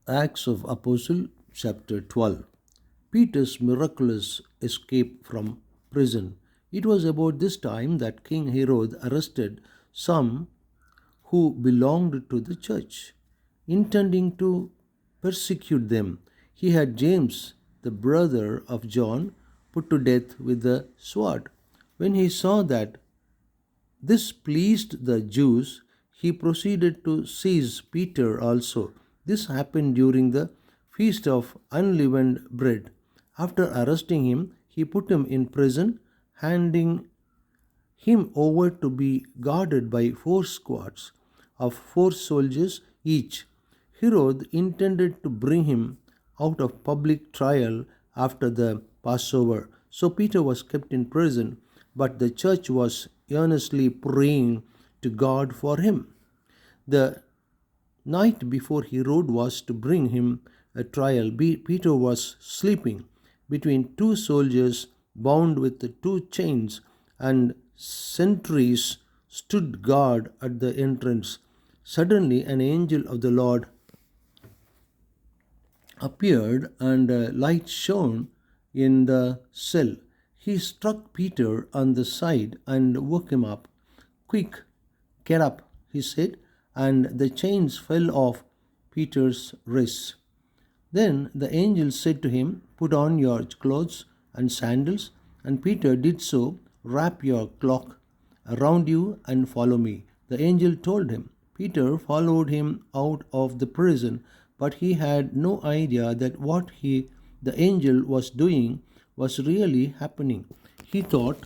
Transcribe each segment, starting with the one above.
Acts of Apostle chapter 12. Peter's miraculous escape from prison. It was about this time that King Herod arrested some who belonged to the church, intending to persecute them. He had James, the brother of John, put to death with the sword. When he saw that this pleased the Jews. He proceeded to seize Peter also. This happened during the feast of unleavened bread. After arresting him, he put him in prison, handing him over to be guarded by four squads of four soldiers each. Herod intended to bring him out of public trial after the Passover. So Peter was kept in prison, but the church was earnestly praying to God for him. The night before Herod was to bring him a trial, Peter was sleeping between two soldiers bound with the two chains, and sentries stood guard at the entrance. Suddenly, an angel of the Lord appeared, and a light shone in the cell. He struck Peter on the side and woke him up. Quick, get up, he said, and the chains fell off Peter's wrists. Then the angel said to him, put on your clothes and sandals. And Peter did so. Wrap your cloak around you and follow me. The angel told him. Peter followed him out of the prison, but he had no idea that the angel was doing was really happening. He thought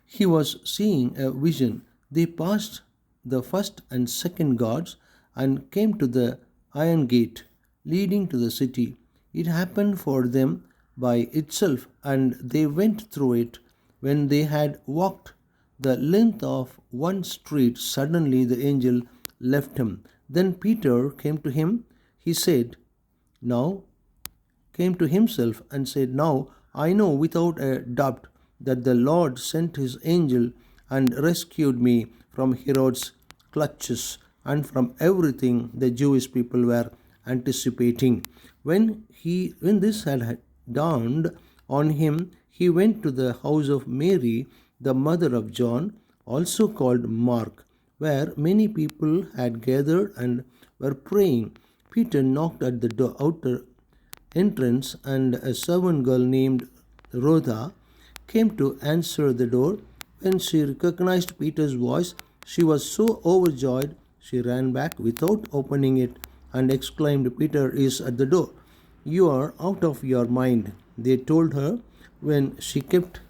he was seeing a vision. They passed the first and second guards and came to the iron gate leading to the city. It happened for them by itself, and they went through it. When they had walked the length of one street, suddenly the angel left him. Then Peter came to him. He said, Now came to himself and said, Now I know without a doubt that the Lord sent his angel and rescued me from Herod's clutches and from everything the Jewish people were anticipating. When this had dawned on him, he went to the house of Mary, the mother of John, also called Mark, where many people had gathered and were praying. Peter knocked at the outer entrance, and a servant girl named Rhoda came to answer the door. When she recognized Peter's voice, she was so overjoyed she ran back without opening it and exclaimed, Peter is at the door. You are out of your mind, they told her. When she kept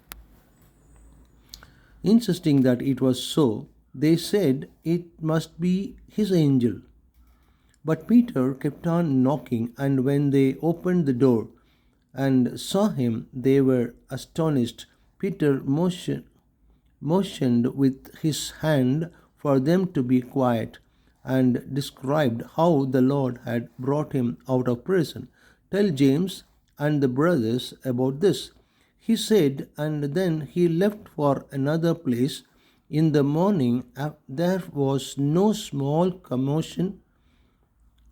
insisting that it was so, they said it must be his angel. But Peter kept on knocking, and when they opened the door and saw him, they were astonished. Peter motioned with his hand for them to be quiet and described how the Lord had brought him out of prison. Tell James and the brothers about this, he said, and then he left for another place. In the morning, there was no small commotion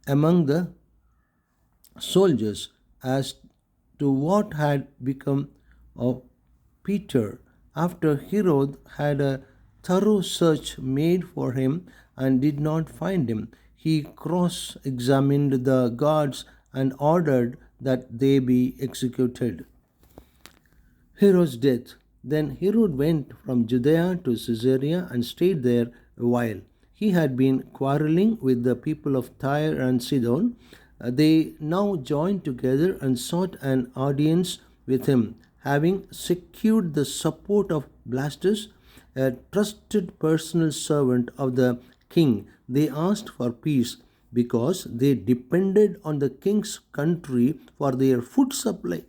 among the soldiers as to what had become of Peter. After Herod had a thorough search made for him and did not find him, he cross examined the guards and ordered that they be executed. Herod's death. Then Herod went from Judea to Caesarea and stayed there a while. He had been quarreling with the people of Tyre and Sidon. They now joined together and sought an audience with him. Having secured the support of Blastus, a trusted personal servant of the king, they asked for peace because they depended on the king's country for their food supply.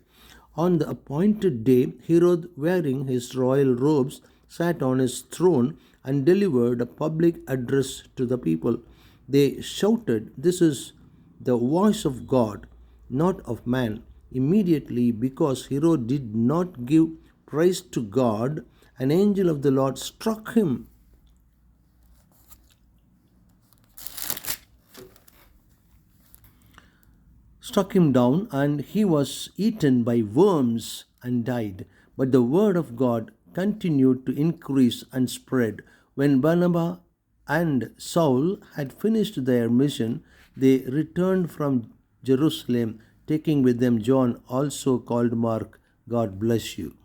On the appointed day, Herod, wearing his royal robes, sat on his throne and delivered a public address to the people. They shouted, This is the voice of God, not of man. Immediately, because Herod did not give praise to God, an angel of the Lord struck him struck him down, and he was eaten by worms and died. But the word of God continued to increase and spread. When Barnabas and Saul had finished their mission, they returned from Jerusalem, taking with them John, also called Mark. God bless you.